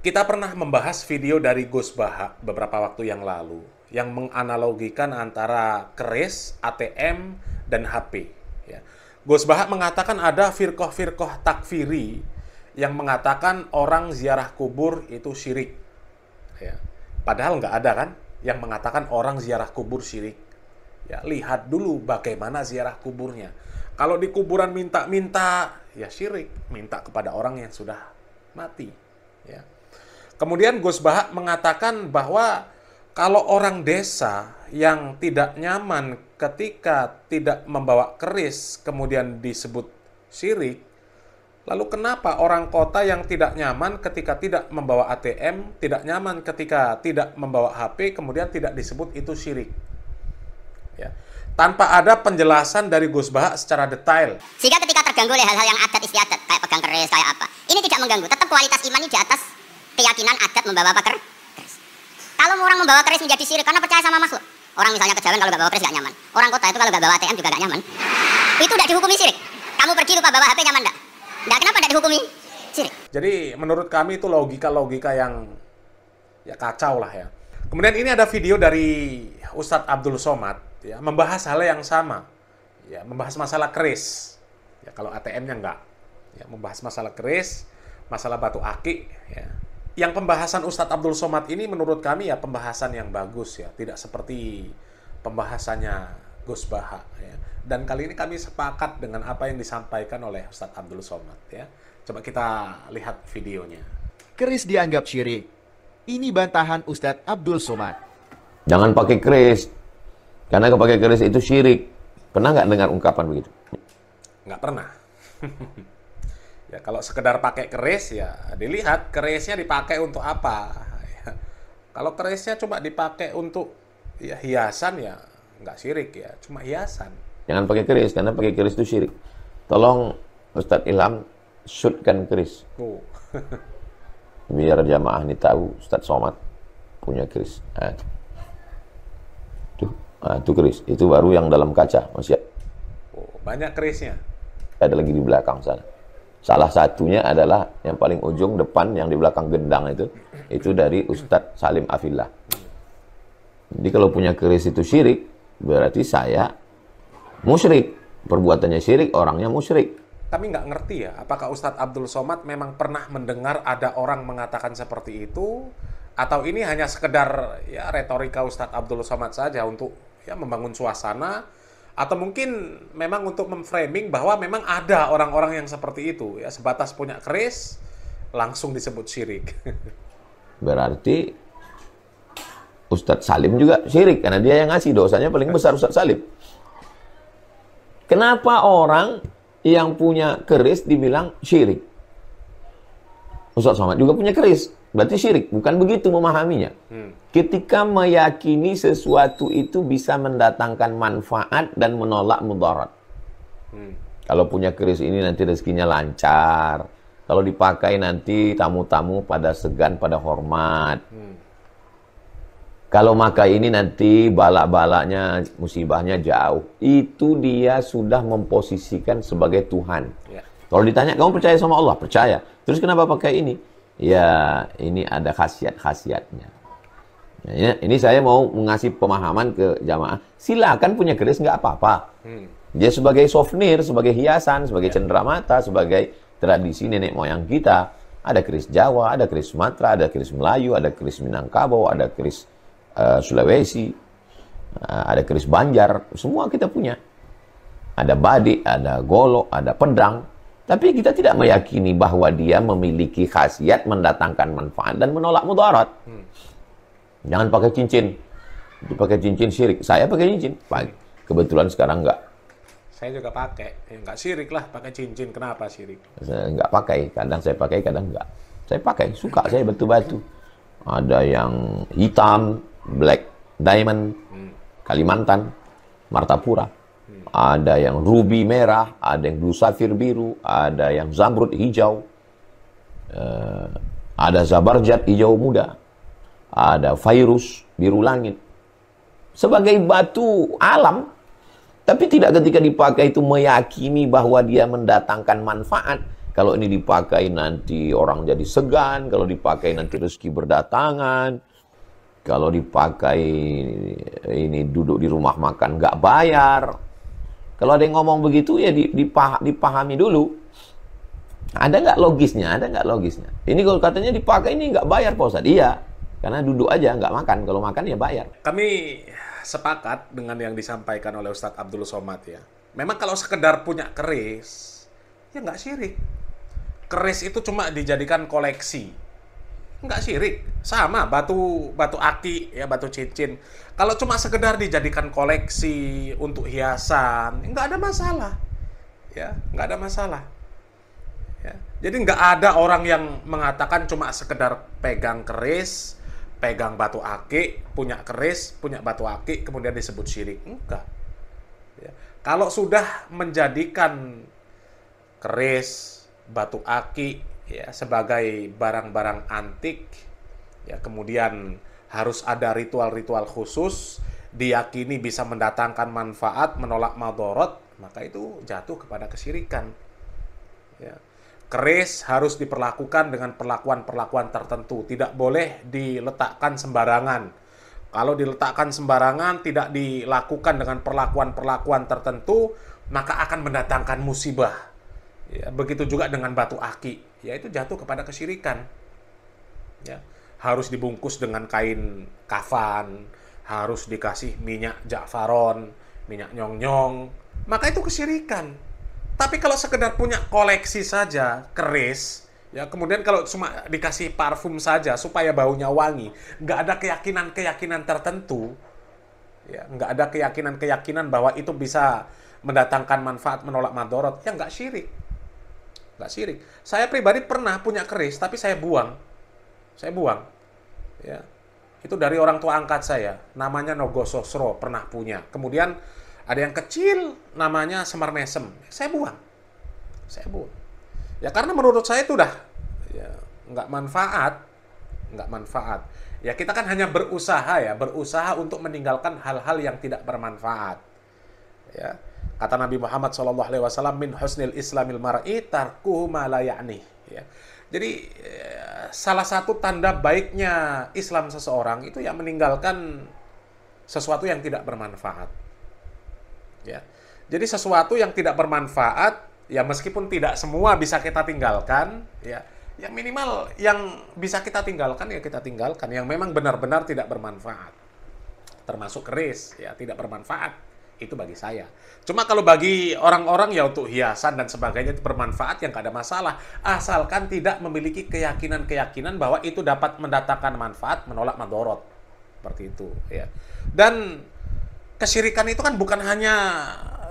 Kita pernah membahas video dari Gus Baha beberapa waktu yang lalu yang menganalogikan antara keris, ATM, dan HP. Ya. Gus Baha mengatakan ada firqoh-firqoh takfiri yang mengatakan orang ziarah kubur itu syirik. Ya. Padahal nggak ada kan yang mengatakan orang ziarah kubur syirik. Ya, lihat dulu bagaimana ziarah kuburnya. Kalau di kuburan minta-minta, ya syirik. Minta kepada orang yang sudah mati. Ya. Kemudian Gus Baha mengatakan bahwa kalau orang desa yang tidak nyaman ketika tidak membawa keris kemudian disebut syirik, lalu kenapa orang kota yang tidak nyaman ketika tidak membawa ATM, tidak nyaman ketika tidak membawa HP, kemudian tidak disebut itu syirik? Ya. Tanpa ada penjelasan dari Gus Baha secara detail. Sehingga ketika terganggu oleh hal-hal yang adat istiadat, kayak pegang keris, kayak apa, ini tidak mengganggu, tetap kualitas iman ini di atas keyakinan adat membawa apa keris. Kalau orang membawa keris menjadi syirik karena percaya sama makhluk. Orang misalnya kejawen kalau nggak bawa keris nggak nyaman. Orang kota itu kalau nggak bawa ATM juga nggak nyaman. Itu tidak dihukumi syirik. Kamu pergi lupa bawa HP nyaman nggak? Nggak, kenapa tidak dihukumi syirik? Jadi menurut kami itu logika-logika yang ya kacau lah ya. Kemudian ini ada video dari Ustadz Abdul Somad ya, membahas hal yang sama. Ya, membahas masalah keris. Ya, kalau ATM-nya enggak. Ya, membahas masalah keris, masalah batu akik ya. Yang pembahasan Ustadz Abdul Somad ini menurut kami ya pembahasan yang bagus ya, tidak seperti pembahasannya Gus Baha ya. Dan kali ini kami sepakat dengan apa yang disampaikan oleh Ustadz Abdul Somad ya. Coba kita lihat videonya. Keris dianggap syirik. Ini bantahan Ustadz Abdul Somad. Jangan pakai keris, karena kalau pakai keris itu syirik. Pernah nggak dengar ungkapan begitu? Nggak pernah. Ya, kalau sekedar pakai keris ya dilihat kerisnya dipakai untuk apa. Ya. Kalau kerisnya cuma dipakai untuk ya hiasan ya nggak syirik ya, cuma hiasan. Jangan pakai keris, karena pakai keris itu syirik. Tolong Ustadz Ilham shootkan keris. Oh. Biar jamaah ini tahu Ustadz Somad punya keris. Itu keris. Itu baru yang dalam kaca. Masih Oh, banyak kerisnya. ada lagi di belakang sana. Salah satunya adalah yang paling ujung depan yang di belakang gendang itu dari Ustadz Salim Afillah. Jadi kalau punya keris itu syirik, berarti saya musyrik. Perbuatannya syirik, orangnya musyrik. Kami nggak ngerti ya, apakah Ustadz Abdul Somad memang pernah mendengar ada orang mengatakan seperti itu, atau ini hanya sekedar ya retorika Ustadz Abdul Somad saja untuk ya membangun suasana, atau mungkin memang untuk memframing bahwa memang ada orang-orang yang seperti itu ya, sebatas punya keris langsung disebut syirik. Berarti Ustadz Salim juga syirik, karena dia yang ngasih, dosanya paling besar Ustadz Salim. Kenapa orang yang punya keris dibilang syirik? Ustadz Somad juga punya keris, berarti syirik. Bukan begitu memahaminya. Ketika meyakini sesuatu itu bisa mendatangkan manfaat dan menolak mudarat. Kalau punya keris ini nanti rezekinya lancar. Kalau dipakai nanti tamu-tamu pada segan, pada hormat. Kalau makai ini nanti balak-balaknya, musibahnya jauh. Itu dia sudah memposisikan sebagai Tuhan. Ya. Kalau ditanya, kamu percaya sama Allah? Percaya. Terus kenapa pakai ini? Ya, ini ada khasiat-khasiatnya. Ya, ini saya mau mengasih pemahaman ke jamaah. Silakan punya keris, nggak apa-apa. Dia sebagai souvenir, sebagai hiasan, sebagai cenderamata, sebagai tradisi nenek moyang kita. Ada keris Jawa, ada keris Sumatera, ada keris Melayu, ada keris Minangkabau, ada keris Sulawesi, ada keris Banjar. Semua kita punya. Ada badik, ada golok, ada pedang. Tapi kita tidak meyakini bahwa dia memiliki khasiat mendatangkan manfaat dan menolak mudarat. Jangan pakai cincin. Dipakai cincin syirik. Saya pakai cincin. Kebetulan sekarang enggak. Saya juga pakai. Ya, nggak syirik lah pakai cincin. Kenapa syirik? Saya enggak pakai. Kadang saya pakai, kadang enggak. Saya pakai. Suka saya batu-batu. Ada yang hitam, black diamond, Kalimantan, Martapura. Ada yang ruby merah, ada yang blue sapphire biru, ada yang zamrud hijau, ada zabarjat hijau muda, ada virus biru langit. Sebagai batu alam, tapi tidak ketika dipakai itu meyakini bahwa dia mendatangkan manfaat. Kalau ini dipakai nanti orang jadi segan, kalau dipakai nanti rezeki berdatangan, kalau dipakai ini duduk di rumah makan nggak bayar. Kalau ada yang ngomong begitu ya dipahami dulu. Ada nggak logisnya? Ada nggak logisnya? Ini kalau katanya dipakai ini nggak bayar Pak Ustadz. Iya, karena duduk aja nggak makan. Kalau makan ya bayar. Kami sepakat dengan yang disampaikan oleh Ustadz Abdul Somad ya. Memang kalau sekedar punya keris, ya nggak syirik. Keris itu cuma dijadikan koleksi. Nggak syirik. Sama batu aki, ya batu cincin. Kalau cuma sekedar dijadikan koleksi untuk hiasan, nggak ada masalah. Ya, nggak ada masalah. Ya. Jadi nggak ada orang yang mengatakan cuma sekedar pegang keris, pegang batu aki, punya keris, punya batu aki, kemudian disebut syirik. Enggak. Ya. Kalau sudah menjadikan keris, batu aki ya sebagai barang-barang antik, ya kemudian harus ada ritual-ritual khusus, diyakini bisa mendatangkan manfaat, menolak madorot, maka itu jatuh kepada kesyirikan. Ya. Keris harus diperlakukan dengan perlakuan-perlakuan tertentu, tidak boleh diletakkan sembarangan. Kalau diletakkan sembarangan, tidak dilakukan dengan perlakuan-perlakuan tertentu, maka akan mendatangkan musibah. Ya, begitu juga dengan batu aki, yaitu jatuh kepada kesyirikan. Ya, harus dibungkus dengan kain kafan, harus dikasih minyak ja'faron, minyak nyong-nyong, maka itu kesyirikan. Tapi kalau sekedar punya koleksi saja, keris, ya kemudian kalau cuma dikasih parfum saja supaya baunya wangi, nggak ada keyakinan-keyakinan tertentu, ya nggak ada keyakinan-keyakinan bahwa itu bisa mendatangkan manfaat, menolak madorot, ya nggak syirik. Nggak syirik. Saya pribadi pernah punya keris, tapi saya buang. Saya buang. Ya. Itu dari orang tua angkat saya. Namanya Nogososro, pernah punya. Kemudian ada yang kecil, namanya Semar Mesem. Saya buang. Saya buang. Ya karena menurut saya itu udah ya, nggak manfaat. Nggak manfaat. Ya kita kan hanya berusaha ya. Berusaha untuk meninggalkan hal-hal yang tidak bermanfaat. Ya. Kata Nabi Muhammad SAW, min husnil islamil mar'i tarkuhu ma la ya'nih. Ya. Jadi salah satu tanda baiknya Islam seseorang itu ya meninggalkan sesuatu yang tidak bermanfaat. Ya. Jadi sesuatu yang tidak bermanfaat, ya meskipun tidak semua bisa kita tinggalkan, ya yang minimal yang bisa kita tinggalkan ya kita tinggalkan. Yang memang benar-benar tidak bermanfaat. Termasuk keris, ya tidak bermanfaat. Itu bagi saya. Cuma kalau bagi orang-orang ya untuk hiasan dan sebagainya itu bermanfaat yang nggak ada masalah. Asalkan tidak memiliki keyakinan-keyakinan bahwa itu dapat mendatangkan manfaat, menolak madorot. Seperti itu. Ya. Dan kesyirikan itu kan bukan hanya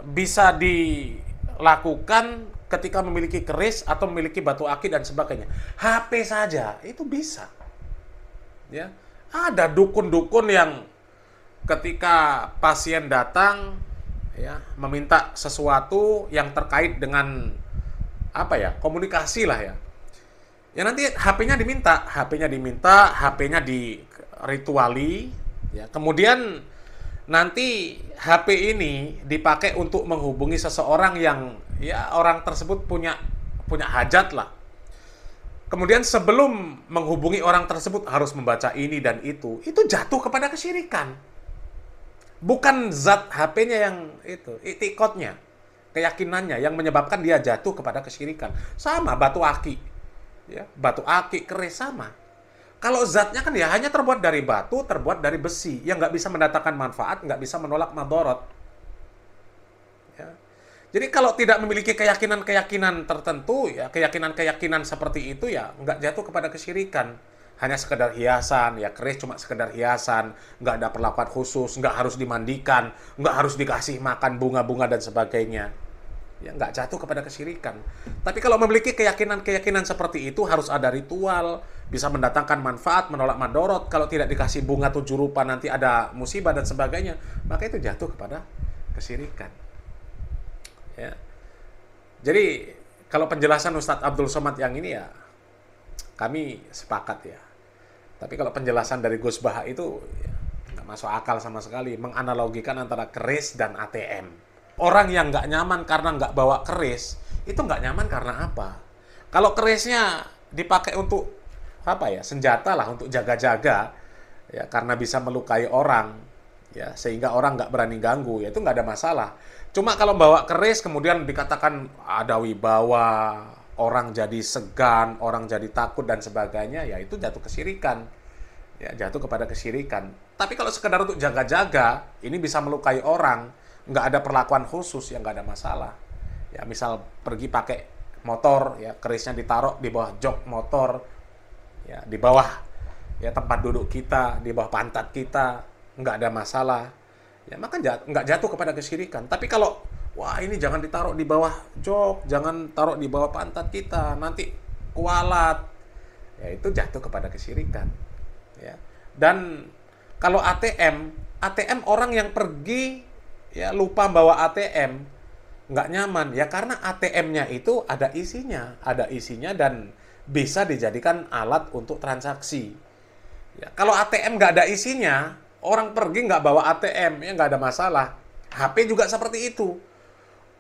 bisa dilakukan ketika memiliki keris atau memiliki batu aki dan sebagainya. HP saja itu bisa. Ya. Ada dukun-dukun yang ketika pasien datang ya meminta sesuatu yang terkait dengan apa ya komunikasi lah ya nanti HP-nya diminta HP-nya dirituali ya kemudian nanti HP ini dipakai untuk menghubungi seseorang yang ya orang tersebut punya hajat lah. Kemudian sebelum menghubungi orang tersebut harus membaca ini dan itu jatuh kepada kesyirikan. Bukan zat HP-nya yang itu, itikotnya, keyakinannya yang menyebabkan dia jatuh kepada kesyirikan. Sama batu aki. Ya, batu aki, keris sama. Kalau zatnya kan ya hanya terbuat dari batu, terbuat dari besi, yang nggak bisa mendatangkan manfaat, nggak bisa menolak madorot. Ya. Jadi kalau tidak memiliki keyakinan-keyakinan tertentu, ya keyakinan-keyakinan seperti itu ya nggak jatuh kepada kesyirikan. Hanya sekedar hiasan, ya keris cuma sekedar hiasan, nggak ada perlakuan khusus, nggak harus dimandikan, nggak harus dikasih makan bunga-bunga dan sebagainya. Ya nggak jatuh kepada kesyirikan. Tapi kalau memiliki keyakinan-keyakinan seperti itu harus ada ritual, bisa mendatangkan manfaat, menolak madorot. Kalau tidak dikasih bunga 7 rupa nanti ada musibah dan sebagainya, maka itu jatuh kepada kesyirikan. Ya. Jadi kalau penjelasan Ustadz Abdul Somad yang ini ya kami sepakat ya. Tapi kalau penjelasan dari Gus Baha itu ya, nggak masuk akal sama sekali. Menganalogikan antara keris dan ATM. Orang yang nggak nyaman karena nggak bawa keris, itu nggak nyaman karena apa? Kalau kerisnya dipakai untuk apa ya, senjata lah, untuk jaga-jaga, ya karena bisa melukai orang, ya sehingga orang nggak berani ganggu, ya itu nggak ada masalah. Cuma kalau bawa keris kemudian dikatakan ada wibawa, orang jadi segan, orang jadi takut dan sebagainya, ya itu jatuh kesyirikan. Ya, jatuh kepada kesyirikan. Tapi kalau sekedar untuk jaga-jaga, ini bisa melukai orang, nggak ada perlakuan khusus, yang nggak ada masalah. Ya, misal pergi pakai motor, ya kerisnya ditaruh di bawah jok motor, ya di bawah ya tempat duduk kita, di bawah pantat kita, nggak ada masalah. Ya, maka nggak jatuh kepada kesyirikan. Tapi kalau, wah ini jangan ditaruh di bawah jok, jangan taruh di bawah pantat kita, nanti kualat, ya itu jatuh kepada kesyirikan. Ya. Dan kalau ATM orang yang pergi ya lupa bawa ATM, nggak nyaman ya karena ATM-nya itu ada isinya dan bisa dijadikan alat untuk transaksi. Ya, kalau ATM nggak ada isinya, orang pergi nggak bawa ATM, ya nggak ada masalah. HP juga seperti itu.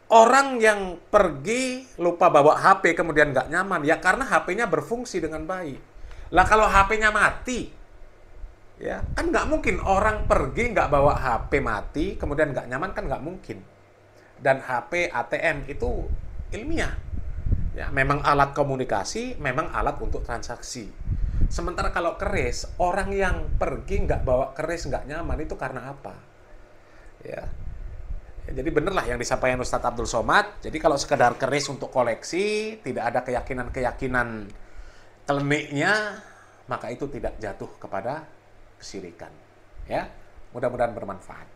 Orang yang pergi lupa bawa HP kemudian nggak nyaman, ya karena HP-nya berfungsi dengan baik. Lah kalau HP-nya mati, ya kan nggak mungkin orang pergi nggak bawa HP mati, kemudian nggak nyaman, kan nggak mungkin. Dan HP, ATM itu ilmiah. Ya, memang alat komunikasi, memang alat untuk transaksi. Sementara kalau keris, orang yang pergi nggak bawa keris nggak nyaman itu karena apa? Ya. Ya, jadi benerlah yang disampaikan Ustadz Abdul Somad. Jadi kalau sekedar keris untuk koleksi, tidak ada keyakinan-keyakinan kliniknya, maka itu tidak jatuh kepada kesyirikan. Ya, mudah-mudahan bermanfaat.